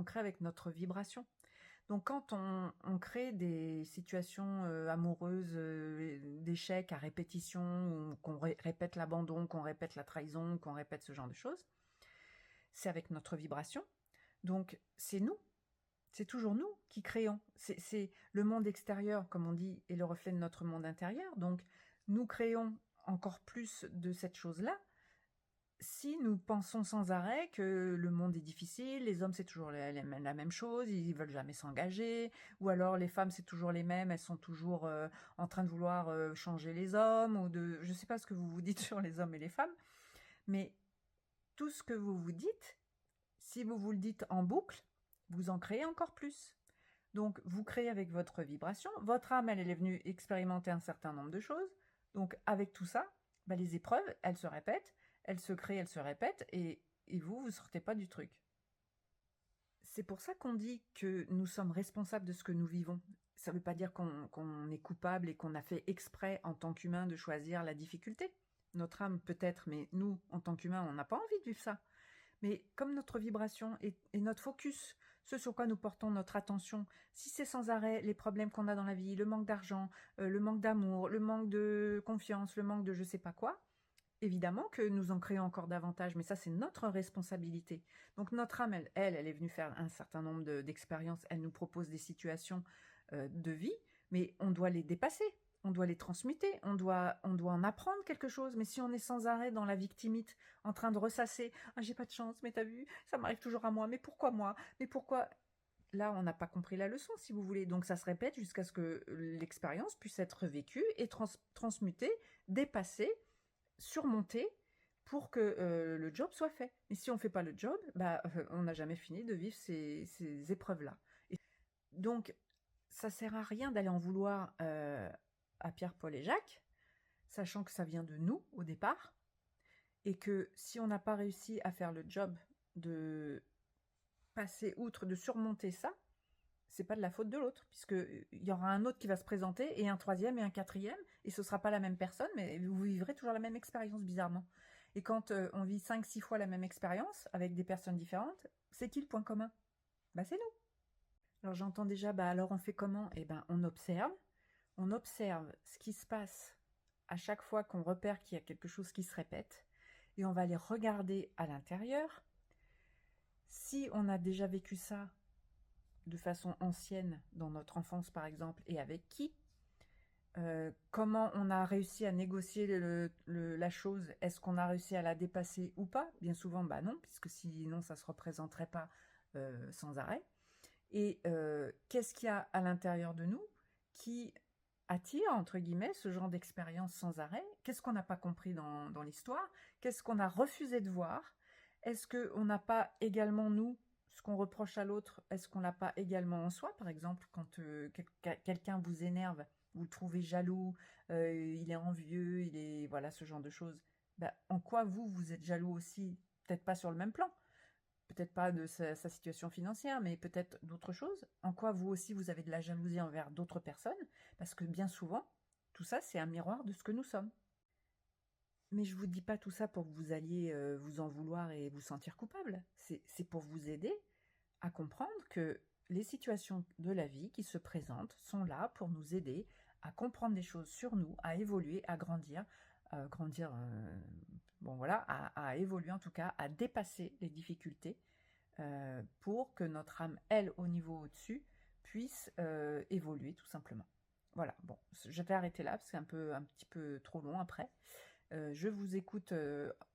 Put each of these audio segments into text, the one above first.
crée avec notre vibration. Donc quand on crée des situations amoureuses, d'échecs à répétition, ou qu'on répète l'abandon, qu'on répète la trahison, qu'on répète ce genre de choses, c'est avec notre vibration. Donc c'est nous, c'est toujours nous qui créons. C'est le monde extérieur, comme on dit, est le reflet de notre monde intérieur. Donc nous créons encore plus de cette chose-là si nous pensons sans arrêt que le monde est difficile, les hommes c'est toujours la même chose, ils veulent jamais s'engager, ou alors les femmes c'est toujours les mêmes, elles sont toujours en train de vouloir changer les hommes, ou de, je sais pas ce que vous vous dites sur les hommes et les femmes, mais tout ce que vous vous dites, si vous vous le dites en boucle, vous en créez encore plus. Donc vous créez avec votre vibration, votre âme elle est venue expérimenter un certain nombre de choses, donc avec tout ça, les épreuves, elles se répètent, elles se créent, elles se répètent, et vous sortez pas du truc. C'est pour ça qu'on dit que nous sommes responsables de ce que nous vivons. Ça ne veut pas dire qu'on est coupable et qu'on a fait exprès en tant qu'humain de choisir la difficulté. Notre âme peut-être, mais nous, en tant qu'humains, on n'a pas envie de vivre ça. Mais comme notre vibration et notre focus, ce sur quoi nous portons notre attention, si c'est sans arrêt les problèmes qu'on a dans la vie, le manque d'argent, le manque d'amour, le manque de confiance, le manque de je sais pas quoi, évidemment que nous en créons encore davantage, mais ça c'est notre responsabilité. Donc notre âme, elle est venue faire un certain nombre d'expériences, elle nous propose des situations de vie, mais on doit les dépasser. On doit les transmuter, on doit en apprendre quelque chose. Mais si on est sans arrêt dans la victimite, en train de ressasser « Ah, j'ai pas de chance, mais t'as vu, ça m'arrive toujours à moi, mais pourquoi moi? Mais pourquoi ?» Là, on n'a pas compris la leçon, si vous voulez. Donc ça se répète jusqu'à ce que l'expérience puisse être vécue et transmutée, dépassée, surmonter pour que le job soit fait. Et si on ne fait pas le job, on n'a jamais fini de vivre ces épreuves-là. Donc, ça sert à rien d'aller en vouloir à Pierre, Paul et Jacques, sachant que ça vient de nous au départ, et que si on n'a pas réussi à faire le job de passer outre, de surmonter ça, c'est pas de la faute de l'autre, puisqu'il y aura un autre qui va se présenter, et un troisième, et un quatrième, et ce sera pas la même personne, mais vous vivrez toujours la même expérience, bizarrement. Et quand on vit 5-6 fois la même expérience, avec des personnes différentes, c'est qui le point commun? C'est nous. Alors j'entends déjà, alors on fait comment? Eh ben on observe ce qui se passe à chaque fois qu'on repère qu'il y a quelque chose qui se répète, et on va aller regarder à l'intérieur. Si on a déjà vécu ça de façon ancienne, dans notre enfance par exemple, et avec qui, comment on a réussi à négocier la chose, est-ce qu'on a réussi à la dépasser ou pas? Bien souvent, non, puisque sinon ça ne se représenterait pas sans arrêt. Et qu'est-ce qu'il y a à l'intérieur de nous qui attire, entre guillemets, ce genre d'expérience sans arrêt? Qu'est-ce qu'on n'a pas compris dans l'histoire? Qu'est-ce qu'on a refusé de voir? Est-ce qu'on n'a pas également, nous, ce qu'on reproche à l'autre, est-ce qu'on l'a pas également en soi? Par exemple, quand quelqu'un vous énerve, vous le trouvez jaloux, il est envieux, il est... Voilà, ce genre de choses. En quoi vous êtes jaloux aussi? Peut-être pas sur le même plan. Peut-être pas de sa situation financière, mais peut-être d'autres choses. En quoi vous aussi, vous avez de la jalousie envers d'autres personnes? Parce que bien souvent, tout ça, c'est un miroir de ce que nous sommes. Mais je vous dis pas tout ça pour que vous alliez vous en vouloir et vous sentir coupable. C'est pour vous aider à comprendre que les situations de la vie qui se présentent sont là pour nous aider à comprendre des choses sur nous, à évoluer, à grandir, à évoluer en tout cas, à dépasser les difficultés pour que notre âme, elle, au niveau au-dessus, puisse évoluer tout simplement. Voilà, bon, je vais arrêter là, parce que c'est un petit peu trop long après. Je vous écoute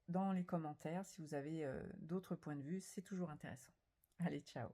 dans les commentaires si vous avez d'autres points de vue, c'est toujours intéressant. Allez, ciao!